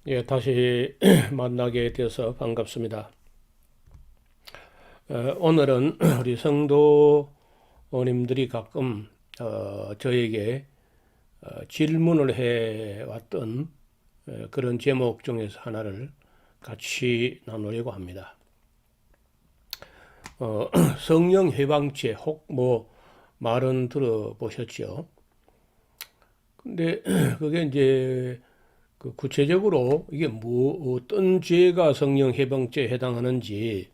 예, 다시 만나게 되어서 반갑습니다. 오늘은 우리 성도님들이 가끔 저에게 질문을 해왔던 그런 제목 중에서 하나를 같이 나누려고 합니다. 성령 해방죄 혹 뭐 말은 들어보셨죠? 근데 그게 이제 구체적으로 이게 뭐 어떤 죄가 성령 해방죄에 해당하는지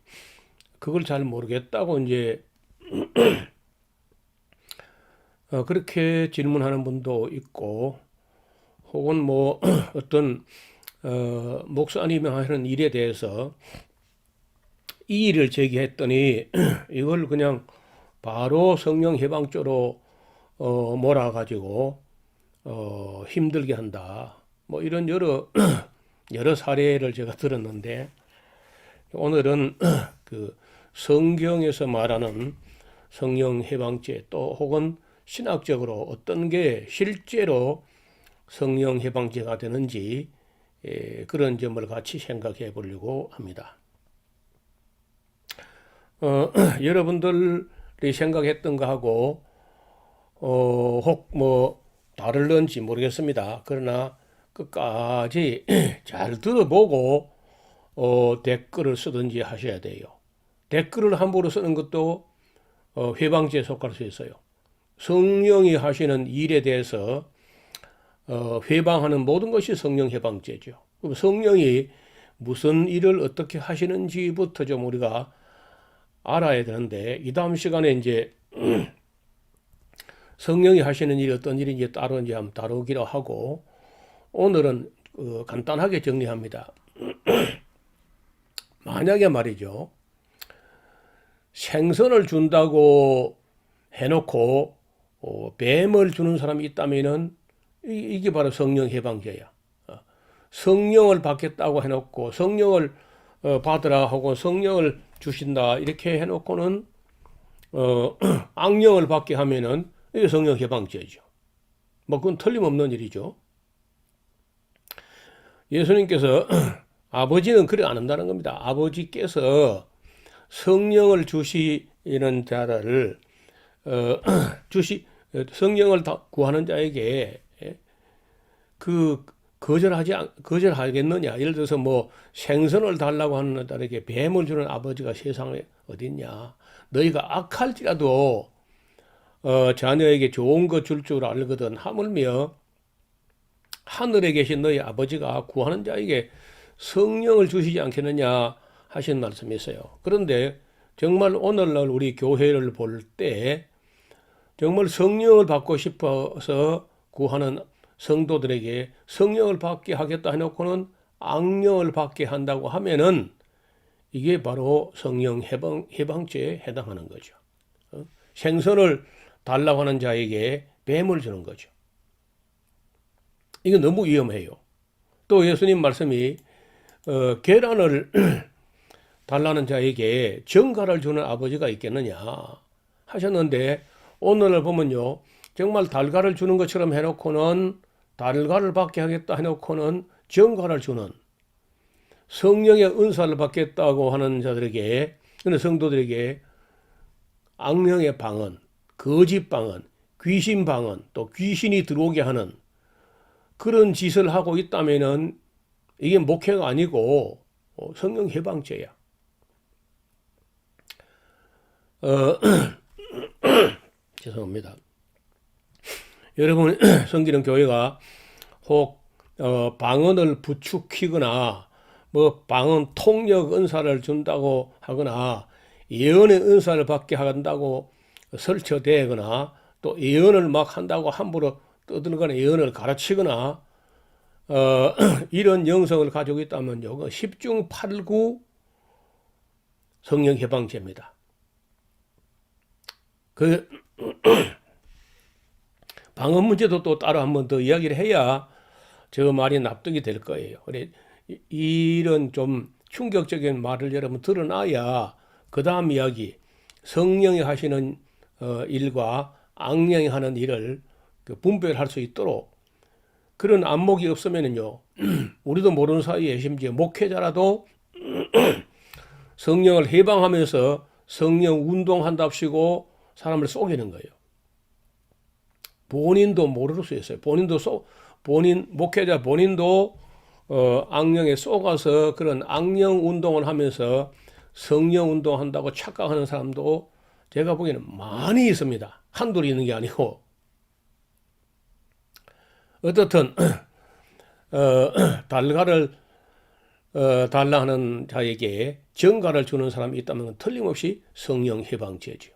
그걸 잘 모르겠다고 이제 그렇게 질문하는 분도 있고, 혹은 뭐 어떤 목사님이 하는 일에 대해서 이의를 제기했더니 이걸 그냥 바로 성령 해방죄로 몰아가지고 힘들게 한다. 뭐 이런 여러 사례를 제가 들었는데, 오늘은 그 성경에서 말하는 성령 해방죄, 또 혹은 신학적으로 어떤 게 실제로 성령 해방죄가 되는지 그런 점을 같이 생각해 보려고 합니다. 여러분들이 생각했던 거하고 혹 뭐 다를런지 모르겠습니다. 그러나 끝까지 잘 들어보고 댓글을 쓰든지 하셔야 돼요. 댓글을 함부로 쓰는 것도 회방죄에 속할 수 있어요. 성령이 하시는 일에 대해서 회방하는 모든 것이 성령 해방죄죠. 그럼 성령이 무슨 일을 어떻게 하시는지부터 좀 우리가 알아야 되는데, 이 다음 시간에 이제 성령이 하시는 일이 어떤 일인지 따로 이제 한번 다루기로 하고, 오늘은 간단하게 정리합니다. 만약에 말이죠, 생선을 준다고 해놓고 뱀을 주는 사람이 있다면은 이게 바로 성령 해방죄야. 성령을 받겠다고 해놓고 성령을 받으라 하고 성령을 주신다 이렇게 해놓고는 악령을 받게 하면은 이게 성령 해방죄죠. 뭐 그건 틀림없는 일이죠. 예수님께서 아버지는 그래 안 한다는 겁니다. 아버지께서 성령을 주시는 자를 어, 주시 성령을 구하는 자에게 그 거절하겠느냐? 예를 들어서 뭐 생선을 달라고 하는 자에게 뱀을 주는 아버지가 세상에 어딨냐? 너희가 악할지라도 자녀에게 좋은 것 줄 줄 알거든. 하물며 하늘에 계신 너희 아버지가 구하는 자에게 성령을 주시지 않겠느냐 하신 말씀이 있어요. 그런데 정말 오늘날 우리 교회를 볼 때 정말 성령을 받고 싶어서 구하는 성도들에게 성령을 받게 하겠다 해놓고는 악령을 받게 한다고 하면은 이게 바로 성령 해방죄에 해당하는 거죠. 생선을 달라고 하는 자에게 뱀을 주는 거죠. 이거 너무 위험해요. 또 예수님 말씀이 계란을 달라는 자에게 정갈을 주는 아버지가 있겠느냐 하셨는데, 오늘을 보면요, 정말 달걀을 주는 것처럼 해놓고는 달걀을 받게 하겠다 해놓고는 정갈을 주는, 성령의 은사를 받겠다고 하는 자들에게, 성도들에게 악령의 방언, 거짓 방언, 귀신 방언, 또 귀신이 들어오게 하는 그런 짓을 하고 있다면은 이게 목회가 아니고 성령 해방죄야. 죄송합니다. 여러분, 섬기는 교회가 혹 방언을 부추기거나 뭐 방언 통역 은사를 준다고 하거나 예언의 은사를 받게 한다고 설쳐대거나 또 예언을 막 한다고 함부로 떠들거나 예언을 가르치거나 이런 영성을 가지고 있다면요, 10중 8구 성령 해방죄입니다. 그 방언 문제도 또 따로 한 번 더 이야기를 해야 저 말이 납득이 될 거예요. 그래, 이런 좀 충격적인 말을 여러분 드러나야 그 다음 이야기, 성령이 하시는 일과 악령이 하는 일을 분별할 수 있도록 그런 안목이 없으면은요, 우리도 모르는 사이에 심지어 목회자라도 성령을 해방하면서 성령 운동한답시고 사람을 속이는 거예요. 본인도 모를 수 있어요. 목회자 본인도 악령에 속아서 그런 악령 운동을 하면서 성령 운동한다고 착각하는 사람도 제가 보기에는 많이 있습니다. 한둘이 있는 게 아니고. 어떻든 달가를 달라 하는 자에게 정가를 주는 사람이 있다면 틀림없이 성령 해방죄죠.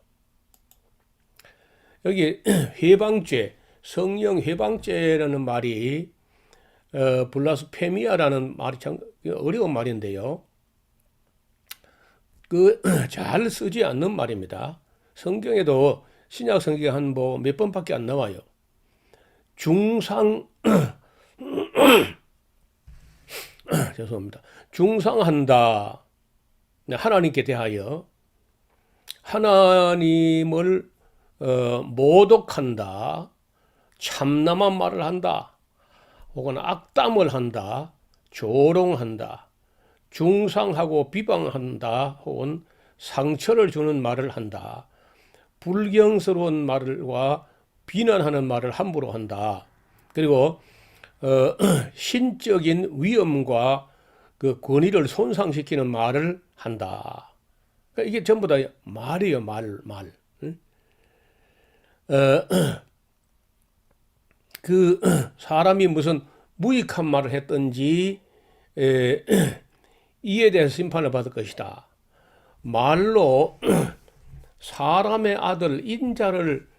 여기 해방죄, 성령 해방죄라는 말이 블라스페미아라는 말이 참 어려운 말인데요. 잘 쓰지 않는 말입니다. 성경에도 신약 성경에 한 몇 번밖에 안 나와요. 죄송합니다. 중상한다. 하나님께 대하여 하나님을 모독한다. 참남한 말을 한다. 혹은 악담을 한다. 조롱한다. 중상하고 비방한다. 혹은 상처를 주는 말을 한다. 불경스러운 말과 비난하는 말을 함부로 한다. 그리고 신적인 위엄과 그 권위를 손상시키는 말을 한다. 그러니까 이게 전부 다 말이에요, 말. 그 사람이 무슨 무익한 말을 했든지 이에 대해서 심판을 받을 것이다. 말로 사람의 아들 인자를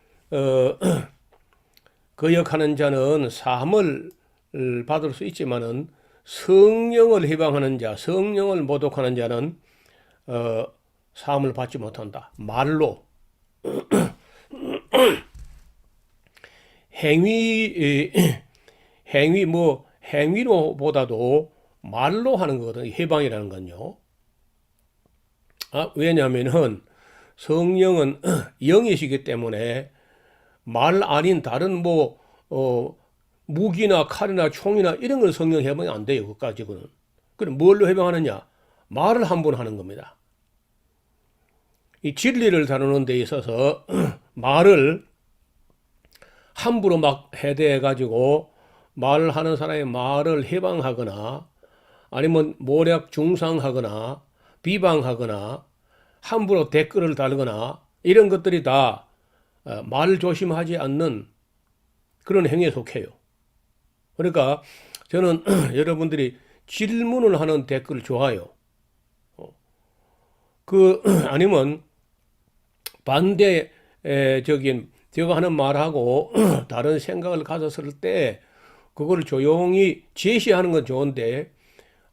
거역하는 자는 사함을 받을 수 있지만은 성령을 해방하는 자, 성령을 모독하는 자는 사함을 받지 못한다. 말로 행위로보다도 말로 하는 거거든요. 해방이라는 건요. 왜냐하면은 성령은 영이시기 때문에 말 아닌 다른 무기나 칼이나 총이나 이런 건 성령 해방이 안 돼요. 그까지는. 그럼 뭘로 해방하느냐? 말을 함부로 하는 겁니다. 이 진리를 다루는 데 있어서 말을 함부로 막 해대해 가지고 말하는 사람의 말을 해방하거나 아니면 모략 중상하거나 비방하거나 함부로 댓글을 달거나 이런 것들이 다 말 조심하지 않는 그런 행위에 속해요. 그러니까 저는 여러분들이 질문을 하는 댓글 좋아요. 아니면 반대적인 제가 하는 말하고 다른 생각을 가졌을 때 그걸 조용히 제시하는 건 좋은데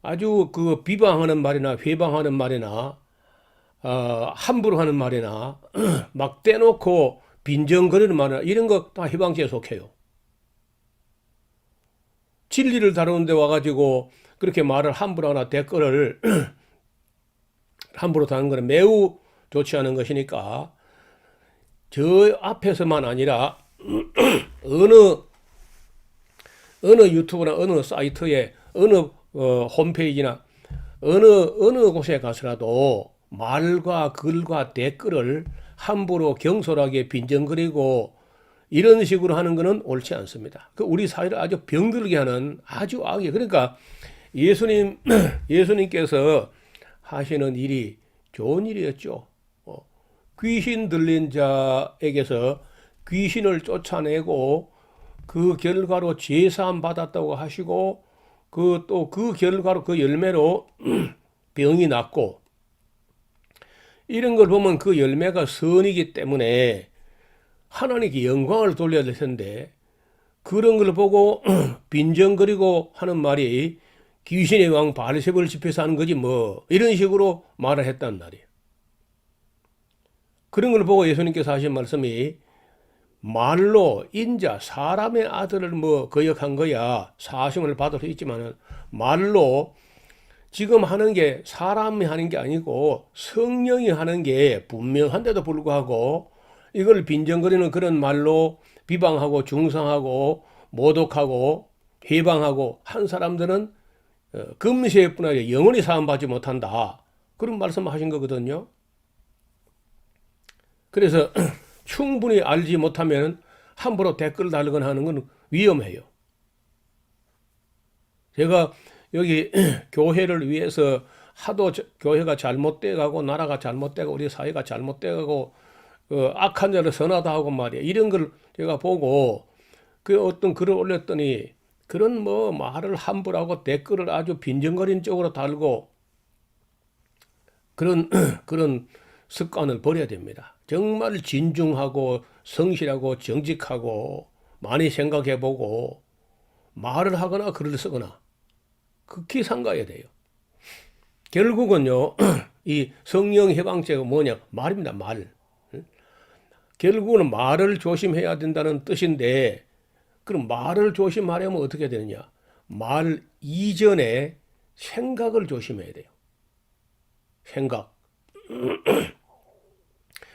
아주 비방하는 말이나 회방하는 말이나 함부로 하는 말이나 막 떼놓고 빈정거리는 말이나 이런 거 다 해방죄에 속해요. 진리를 다루는데 와가지고 그렇게 말을 함부로 하나 댓글을 함부로 다는 것은 매우 좋지 않은 것이니까 저 앞에서만 아니라 어느 유튜브나 어느 사이트에 어느 홈페이지나 어느 곳에 가서라도 말과 글과 댓글을 함부로 경솔하게 빈정거리고 이런 식으로 하는 것은 옳지 않습니다. 우리 사회를 아주 병들게 하는 아주 악이에요. 그러니까 예수님께서 하시는 일이 좋은 일이었죠. 귀신 들린 자에게서 귀신을 쫓아내고 그 결과로 제사함 받았다고 하시고 그 결과로 그 열매로 병이 낫고 이런 걸 보면 그 열매가 선이기 때문에 하나님께 영광을 돌려야 될 텐데 그런 걸 보고 빈정거리고 하는 말이 귀신의 왕 바알세불을 집회해서 하는 거지 이런 식으로 말을 했단 말이에요. 그런 걸 보고 예수님께서 하신 말씀이 말로 인자 사람의 아들을 거역한 거야 사심을 받을 수 있지만은 말로 지금 하는 게 사람이 하는 게 아니고 성령이 하는 게 분명한데도 불구하고 이걸 빈정거리는 그런 말로 비방하고 중상하고 모독하고 해방하고 한 사람들은 금세뿐 아니라 영원히 사함받지 못한다. 그런 말씀하신 거거든요. 그래서 충분히 알지 못하면 함부로 댓글 달거나 하는 건 위험해요. 제가 여기 교회를 위해서 하도 교회가 잘못돼 가고 나라가 잘못돼 가고 우리 사회가 잘못돼 가고 악한 자를 선하다 하고 말이야. 이런 걸 제가 보고 그 어떤 글을 올렸더니 그런 뭐 말을 함부로 하고 댓글을 아주 빈정거리는 쪽으로 달고 그런 습관을 버려야 됩니다. 정말 진중하고 성실하고 정직하고 많이 생각해보고 말을 하거나 글을 쓰거나 극히 삼가야 돼요. 결국은요, 이 성령 해방죄가 뭐냐? 말입니다, 말. 결국은 말을 조심해야 된다는 뜻인데, 그럼 말을 조심하려면 어떻게 되느냐? 말 이전에 생각을 조심해야 돼요. 생각.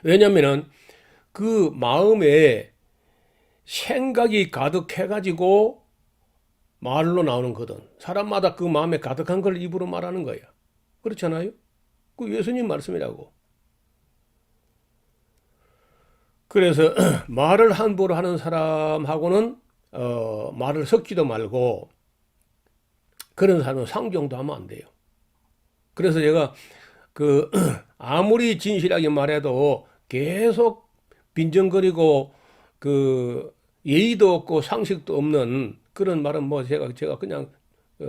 왜냐면은 그 마음에 생각이 가득해가지고 말로 나오는 거든. 사람마다 그 마음에 가득한 걸 입으로 말하는 거야. 그렇잖아요? 그 예수님 말씀이라고. 그래서 말을 함부로 하는 사람하고는 말을 섞지도 말고 그런 사람은 상종도 하면 안 돼요. 그래서 제가 아무리 진실하게 말해도 계속 빈정거리고 예의도 없고 상식도 없는 그런 말은 뭐 제가 그냥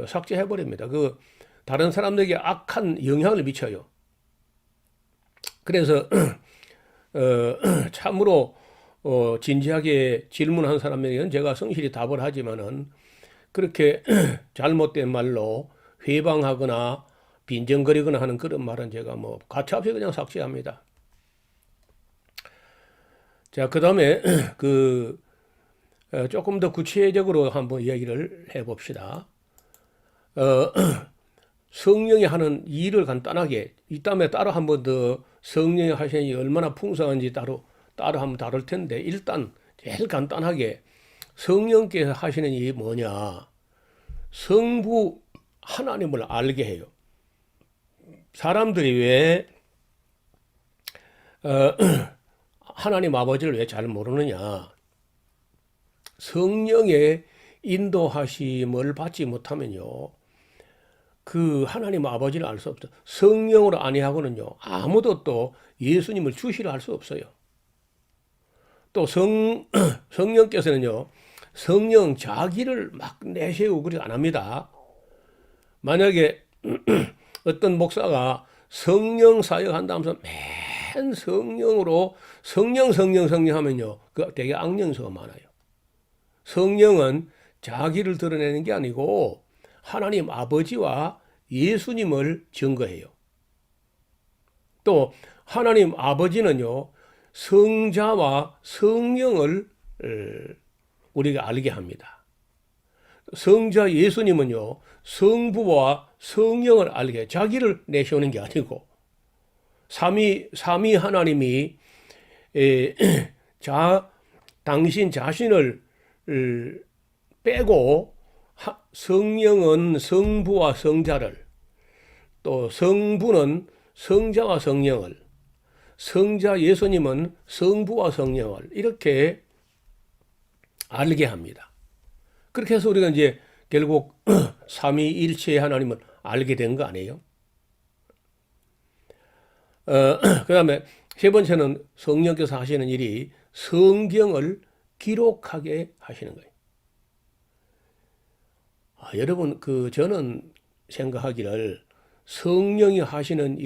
삭제해 버립니다. 다른 사람들에게 악한 영향을 미쳐요. 그래서 참으로 진지하게 질문한 사람에게는 제가 성실히 답을 하지만은 그렇게 잘못된 말로 회방하거나 빈정거리거나 하는 그런 말은 제가 뭐 가차없이 그냥 삭제합니다. 자, 그다음에 조금 더 구체적으로 한번 이야기를 해봅시다. 성령이 하는 일을 간단하게 이따음에 따로 한 번 더 성령이 하시는 일이 얼마나 풍성한지 따로 한번 다룰 텐데 일단 제일 간단하게 성령께서 하시는 일이 뭐냐? 성부 하나님을 알게 해요. 사람들이 왜 하나님 아버지를 왜 잘 모르느냐? 성령의 인도하심을 받지 못하면요. 그 하나님 아버지를 알 수 없죠. 성령으로 아니하고는요. 아무도 또 예수님을 주시려 할 수 없어요. 또 성령께서는요. 성령 자기를 막 내세우고 그러지 안 합니다. 만약에 어떤 목사가 성령 사역한다면서 맨 성령으로 성령 하면요. 그 되게 악령수가 많아요. 성령은 자기를 드러내는 게 아니고 하나님 아버지와 예수님을 증거해요. 또 하나님 아버지는요. 성자와 성령을 우리가 알게 합니다. 성자 예수님은요. 성부와 성령을 알게 해요. 자기를 내세우는 게 아니고 삼위 하나님이 당신 자신을 빼고 성령은 성부와 성자를 또 성부는 성자와 성령을 성자 예수님은 성부와 성령을 이렇게 알게 합니다. 그렇게 해서 우리가 이제 결국 삼위일체의 하나님을 알게 된 거 아니에요? 그 다음에 세 번째는 성령께서 하시는 일이 성경을 기록하게 하시는 거예요. 여러분, 저는 생각하기를 성령이 하신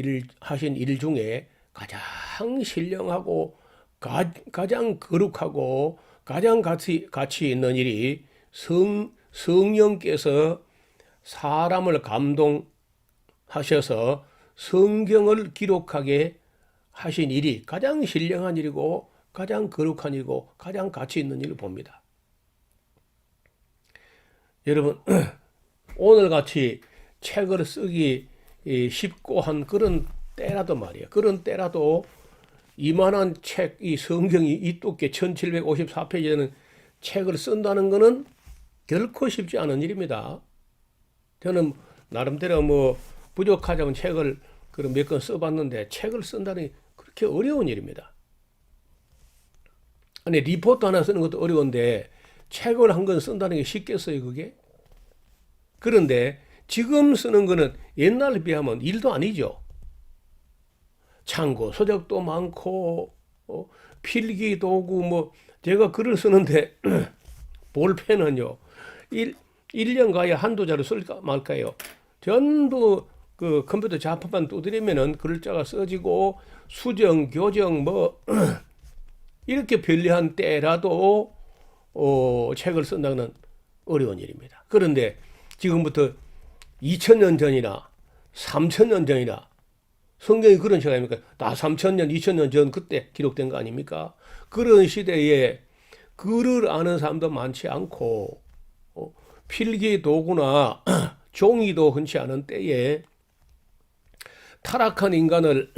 일 중에 가장 신령하고 가장 거룩하고 가장 가치 있는 일이 성령께서 사람을 감동하셔서 성경을 기록하게 하신 일이 가장 신령한 일이고 가장 거룩한 일이고 가장 가치 있는 일을 봅니다. 여러분, 오늘같이 책을 쓰기 쉽고 한 그런 때라도 말이에요. 그런 때라도 이만한 책, 이 성경이 이 두께 1754페이지 되는 책을 쓴다는 것은 결코 쉽지 않은 일입니다. 저는 나름대로 뭐 부족하자면 책을 그런 몇 권 써봤는데 책을 쓴다는 게 그렇게 어려운 일입니다. 아니 리포트 하나 쓰는 것도 어려운데 책을 한 권 쓴다는 게 쉽겠어요, 그게? 그런데 지금 쓰는 거는 옛날에 비하면 일도 아니죠. 참고 서적도 많고 필기 도구 뭐 제가 글을 쓰는데 볼펜은요. 1년 가야 한두 자루 쓸까 말까요. 전부 그 컴퓨터 자판만 두드리면은 글자가 써지고 수정, 교정 뭐 이렇게 편리한 때라도 책을 쓴다는 어려운 일입니다. 그런데 지금부터 2000년 전이나 3000년 전이나 성경이 그런 시대 아닙니까? 다 3000년, 2000년 전 그때 기록된 거 아닙니까? 그런 시대에 글을 아는 사람도 많지 않고 필기 도구나 종이도 흔치 않은 때에 타락한 인간을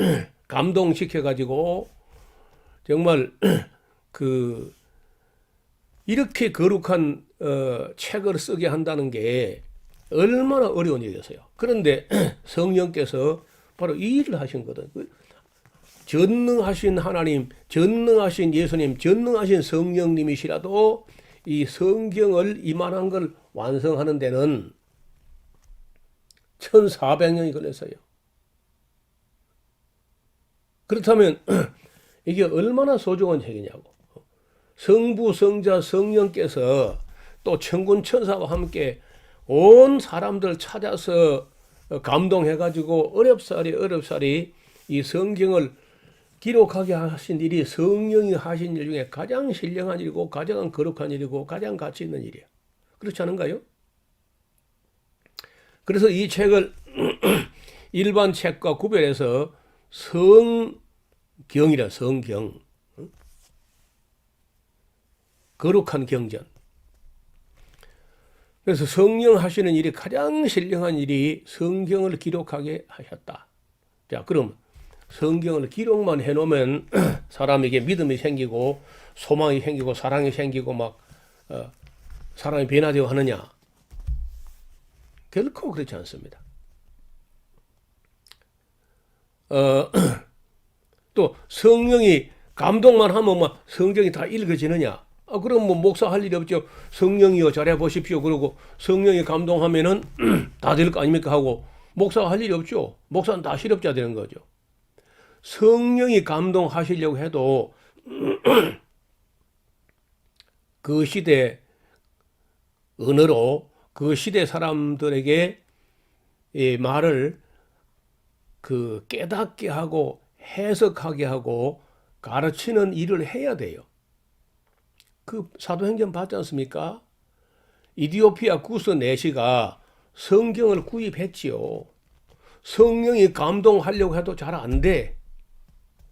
감동시켜 가지고 정말 그 이렇게 거룩한 책을 쓰게 한다는 게 얼마나 어려운 일이었어요. 그런데 성령께서 바로 이 일을 하신 거든. 전능하신 하나님, 전능하신 예수님, 전능하신 성령님이시라도 이 성경을 이만한 걸 완성하는 데는 1400년이 걸렸어요. 그렇다면 이게 얼마나 소중한 책이냐고. 성부, 성자, 성령께서 또 천군 천사와 함께 온 사람들 찾아서 감동해가지고 어렵사리 이 성경을 기록하게 하신 일이 성령이 하신 일 중에 가장 신령한 일이고 가장 거룩한 일이고 가장 가치 있는 일이에요. 그렇지 않은가요? 그래서 이 책을 일반 책과 구별해서 성경이라 성경, 거룩한 경전. 그래서 성령 하시는 일이 가장 신령한 일이 성경을 기록하게 하셨다. 자, 그럼 성경을 기록만 해놓으면 사람에게 믿음이 생기고 소망이 생기고 사랑이 생기고 막 사람이 변화되고 하느냐? 결코 그렇지 않습니다. 또 성령이 감동만 하면 막 성경이 다 읽어지느냐? 그럼 뭐 목사 할 일이 없죠. 성령이여 잘해 보십시오. 그러고 성령이 감동하면은 다 될 거 아닙니까 하고 목사가 할 일이 없죠. 목사는 다 실업자 되는 거죠. 성령이 감동하시려고 해도 그 시대 언어로 그 시대 사람들에게 이 말을 그 깨닫게 하고 해석하게 하고 가르치는 일을 해야 돼요. 그 사도행전 봤지 않습니까? 이디오피아 구스 내시가 성경을 구입했지요. 성령이 감동하려고 해도 잘 안 돼.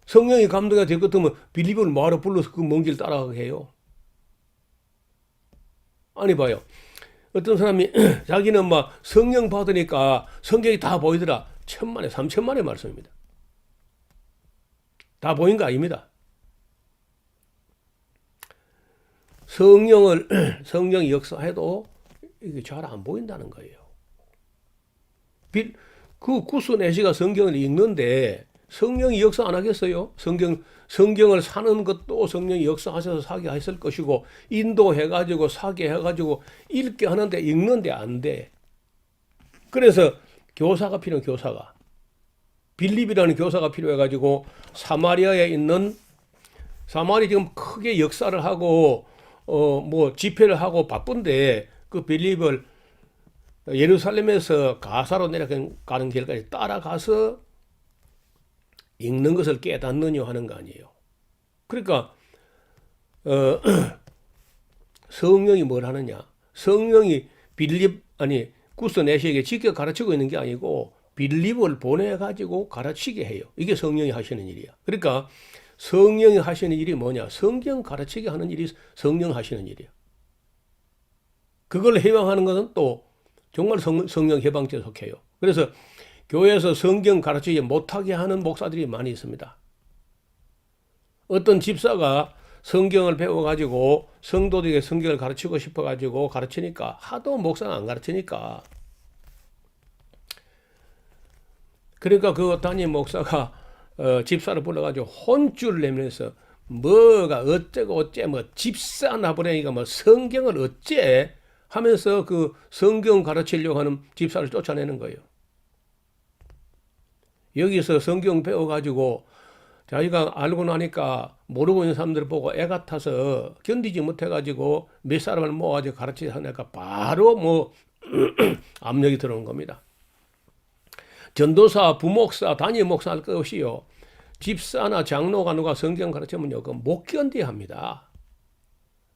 성령이 감동이 될 것 같으면 빌립을 뭐하러 불러서 그 먼 길 따라가게 해요. 아니 봐요. 어떤 사람이 자기는 막 성령 받으니까 성경이 다 보이더라. 1000만에 3000만의 말씀입니다. 다 보인 거 아닙니다. 성령이 역사해도 이게 잘 안 보인다는 거예요. 그 구스 내시가 성경을 읽는데 성령이 역사 안 하겠어요? 성경을 사는 것도 성령이 역사하셔서 사게 했을 것이고 인도해가지고 사게 해가지고 읽게 하는데 읽는데 안 돼. 그래서 교사가 필요한 교사가 빌립이라는 교사가 필요해가지고 사마리아에 있는 사마리 지금 크게 역사를 하고 뭐 집회를 하고 바쁜데 그 빌립을 예루살렘에서 가사로 내려가는 길까지 따라가서 읽는 것을 깨닫느냐 하는 거 아니에요. 그러니까 성령이 뭘 하느냐? 성령이 구스 내시에게 직접 가르치고 있는 게 아니고 빌립을 보내가지고 가르치게 해요. 이게 성령이 하시는 일이야. 그러니까 성령이 하시는 일이 뭐냐? 성경 가르치게 하는 일이 성령 하시는 일이야. 그걸 해방하는 것은 또 정말 성령 해방죄에 속해요. 그래서 교회에서 성경 가르치지 못하게 하는 목사들이 많이 있습니다. 어떤 집사가 성경을 배워가지고 성도들에게 성경을 가르치고 싶어가지고 가르치니까 하도 목사가 안 가르치니까. 그러니까 그 담임 목사가 집사를 불러가지고 혼쭐을 내면서 뭐가 어쩌고 어째 뭐 집사 나부랭이가 뭐 성경을 어째 하면서 그 성경 가르치려고 하는 집사를 쫓아내는 거예요. 여기서 성경 배워가지고 자기가 알고 나니까 모르고 있는 사람들 보고 애 같아서 견디지 못해가지고 몇 사람을 모아가지고 가르치니까 바로 뭐 압력이 들어오는 겁니다. 전도사, 부목사, 담임 목사 할 것 없이요. 집사나 장로가 누가 성경 가르치면요, 그 못 견뎌야 합니다.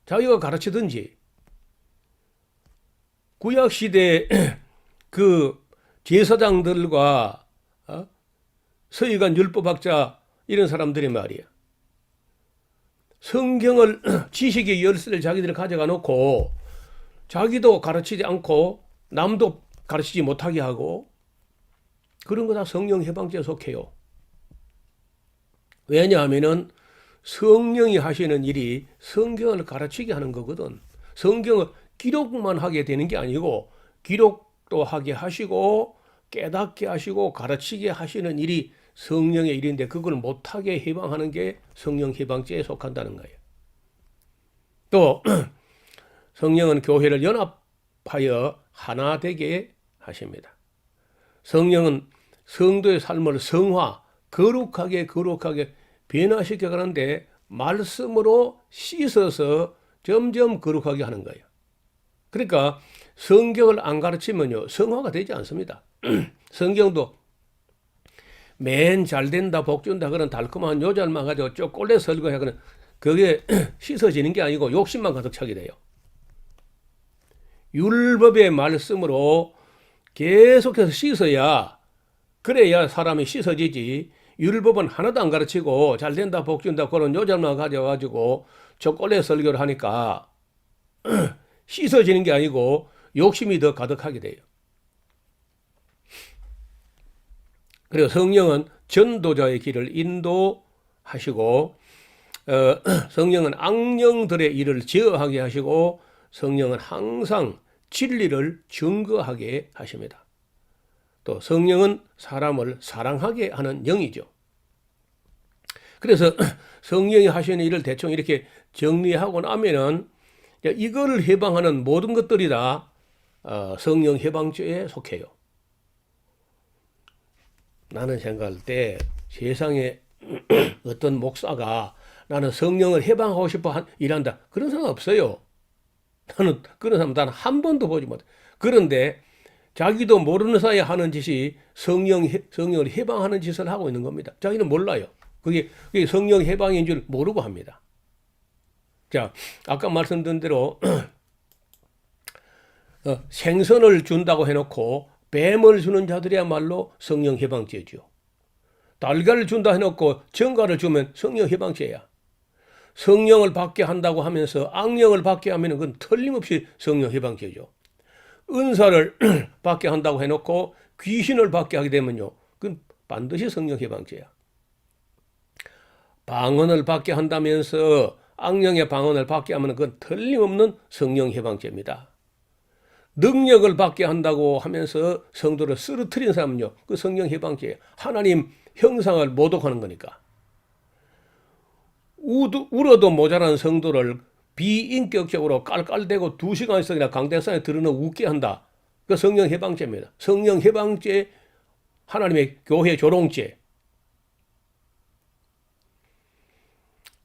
자기가 가르치든지. 구약시대 그 제사장들과 서기관 율법학자 이런 사람들이 말이야. 성경을 지식의 열쇠를 자기들이 가져가 놓고 자기도 가르치지 않고 남도 가르치지 못하게 하고 그런 거 다 성령 해방죄에 속해요. 왜냐하면은 성령이 하시는 일이 성경을 가르치게 하는 거거든. 성경을 기록만 하게 되는 게 아니고 기록도 하게 하시고 깨닫게 하시고 가르치게 하시는 일이 성령의 일인데 그걸 못하게 해방하는 게 성령 해방죄에 속한다는 거예요. 또 성령은 교회를 연합하여 하나 되게 하십니다. 성령은 성도의 삶을 성화, 거룩하게 변화시켜 가는데 말씀으로 씻어서 점점 거룩하게 하는 거예요. 그러니까 성경을 안 가르치면요 성화가 되지 않습니다. 성경도 맨 잘된다 복준다 그런 달콤한 요절만 가지고 쪼꼴레 설거해 그런 그게 씻어지는 게 아니고 욕심만 가득 차게 돼요. 율법의 말씀으로 계속해서 씻어야 그래야 사람이 씻어지지. 율법은 하나도 안 가르치고 잘된다 복준다 그런 요절만 가져가지고 초콜릿 설교를 하니까 씻어지는 게 아니고 욕심이 더 가득하게 돼요. 그리고 성령은 전도자의 길을 인도하시고 성령은 악령들의 일을 제어하게 하시고 성령은 항상 진리를 증거하게 하십니다. 또 성령은 사람을 사랑하게 하는 영이죠. 그래서 성령이 하시는 일을 대충 이렇게 정리하고 나면은 이거를 해방하는 모든 것들이 다 성령 해방죄에 속해요. 나는 생각할 때 세상에 어떤 목사가 나는 성령을 해방하고 싶어 일한다. 그런 사람 없어요. 나는 그런 사람 단 한 번도 보지 못해. 그런데 자기도 모르는 사이에 하는 짓이 성령을 해방하는 짓을 하고 있는 겁니다. 자기는 몰라요. 그게 성령 해방인 줄 모르고 합니다. 자, 아까 말씀드린 대로 생선을 준다고 해놓고 뱀을 주는 자들이야말로 성령 해방죄죠. 달걀을 준다 해놓고 정갈을 주면 성령 해방죄야. 성령을 받게 한다고 하면서 악령을 받게 하면 그건 틀림없이 성령 해방죄죠. 은사를 받게 한다고 해놓고 귀신을 받게 하게 되면요, 그건 반드시 성령 해방죄야. 방언을 받게 한다면서 악령의 방언을 받게 하면 그건 틀림없는 성령 해방죄입니다. 능력을 받게 한다고 하면서 성도를 쓰러뜨린 사람은요, 그 성령 해방죄예요. 하나님 형상을 모독하는 거니까. 울어도 모자란 성도를 비인격적으로 깔깔대고 2시간 있어야 강대상에 들어넣어 웃게 한다. 그 성령 해방죄입니다. 성령 해방죄, 하나님의 교회 조롱죄.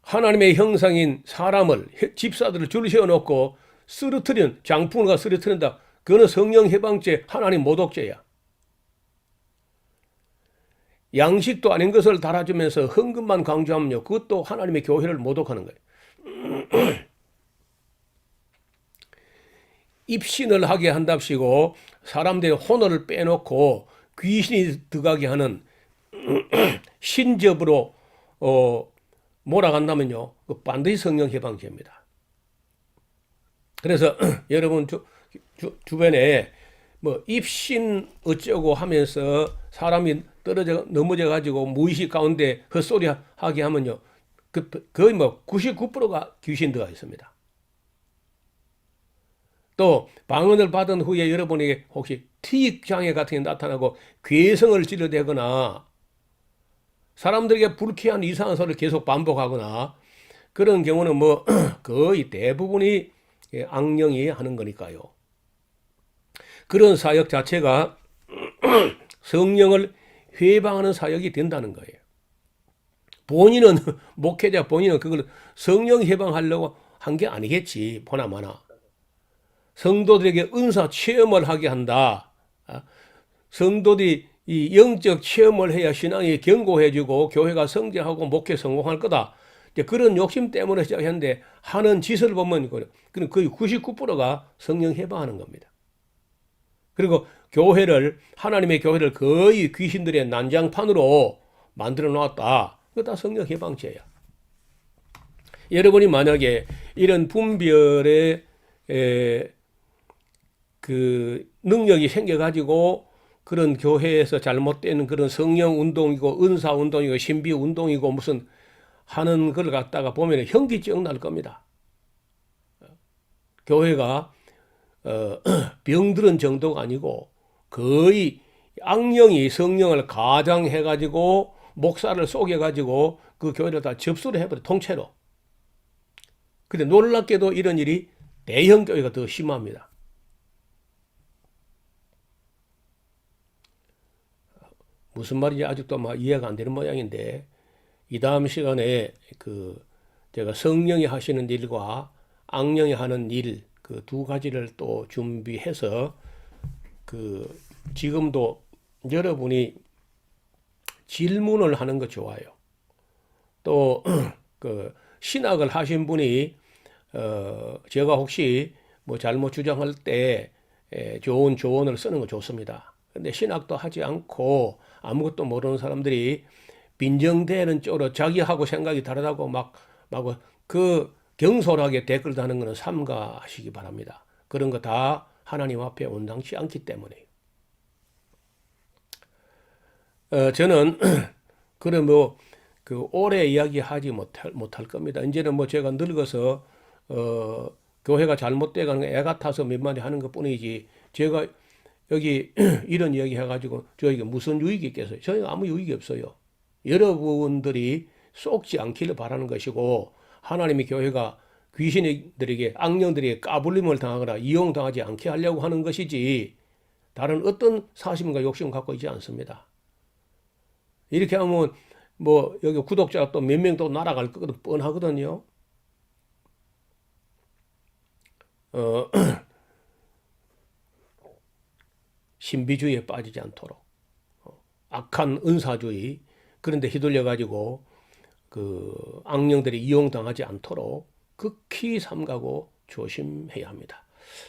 하나님의 형상인 사람을, 집사들을 줄 세워놓고 쓰러뜨린, 장풍을 쓰러뜨린다. 그거는 성령 해방죄, 하나님 모독죄야. 양식도 아닌 것을 달아주면서 헌금만 강조하면요, 그것도 하나님의 교회를 모독하는 거예요. 입신을 하게 한답시고 사람들의 혼을 빼놓고 귀신이 들어가게 하는 신접으로 몰아간다면요, 반드시 성령 해방죄입니다. 그래서 여러분 주변에 뭐 입신 어쩌고 하면서 사람이 넘어져 가지고 무의식 가운데 헛소리 하게 하면요, 거의 뭐 99%가 귀신 들어가 있습니다. 또 방언을 받은 후에 여러분에게 혹시 티익 장애 같은 게 나타나고 괴성을 찔러대거나 사람들에게 불쾌한 이상한 소리를 계속 반복하거나 그런 경우는 뭐 거의 대부분이 악령이 하는 거니까요. 그런 사역 자체가 성령을 회방하는 사역이 된다는 거예요. 본인은 목회자 본인은 그걸 성령 회방하려고 한 게 아니겠지. 보나마나 성도들에게 은사 체험을 하게 한다. 성도들이 이 영적 체험을 해야 신앙이 견고해지고 교회가 성장하고 목회 성공할 거다. 이제 그런 욕심 때문에 시작했는데 하는 짓을 보면 거의 99%가 성령 해방하는 겁니다. 그리고 하나님의 교회를 거의 귀신들의 난장판으로 만들어 놓았다. 그거 다 성령 해방죄야. 여러분이 만약에 이런 분별의 그 능력이 생겨가지고 그런 교회에서 잘못된 그런 성령 운동이고 은사 운동이고 신비 운동이고 무슨 하는 걸 갖다가 보면 현기증 날 겁니다. 교회가 병들은 정도가 아니고 거의 악령이 성령을 가장해가지고 목사를 속여가지고 그 교회를 다 접수를 해버려 통째로. 근데 놀랍게도 이런 일이 대형 교회가 더 심합니다. 무슨 말인지 아직도 막 이해가 안 되는 모양인데 이 다음 시간에 제가 성령이 하시는 일과 악령이 하는 일 그 두 가지를 또 준비해서 지금도 여러분이 질문을 하는 거 좋아요. 또 신학을 하신 분이 제가 혹시 뭐 잘못 주장할 때 좋은 조언을 쓰는 거 좋습니다. 근데 신학도 하지 않고 아무것도 모르는 사람들이 빈정대는 쪽으로 자기하고 생각이 다르다고 막 경솔하게 댓글 다는 것은 삼가하시기 바랍니다. 그런 거 다 하나님 앞에 온당치 않기 때문에. 저는 그래 오래 이야기하지 못할 겁니다. 이제는 뭐 제가 늙어서 교회가 잘못돼 가는 애 같아서 몇 마디 하는 것뿐이지 제가 여기 이런 이야기 해가지고 저에게 무슨 유익이 있겠어요? 저희가 아무 유익이 없어요. 여러분들이 쏙지 않기를 바라는 것이고 하나님의 교회가 귀신들에게 악령들에게 까불림을 당하거나 이용당하지 않게 하려고 하는 것이지 다른 어떤 사심과 욕심을 갖고 있지 않습니다. 이렇게 하면 뭐 여기 구독자가 또 몇 명 또 날아갈 거거든 뻔하거든요. 신비주의에 빠지지 않도록 악한 은사주의 그런데 휘둘려 가지고 악령들이 이용당하지 않도록 극히 삼가고 조심해야 합니다.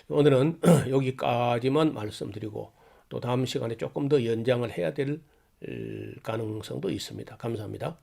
오늘은 여기까지만 말씀드리고 또 다음 시간에 조금 더 연장을 해야 될 가능성도 있습니다. 감사합니다.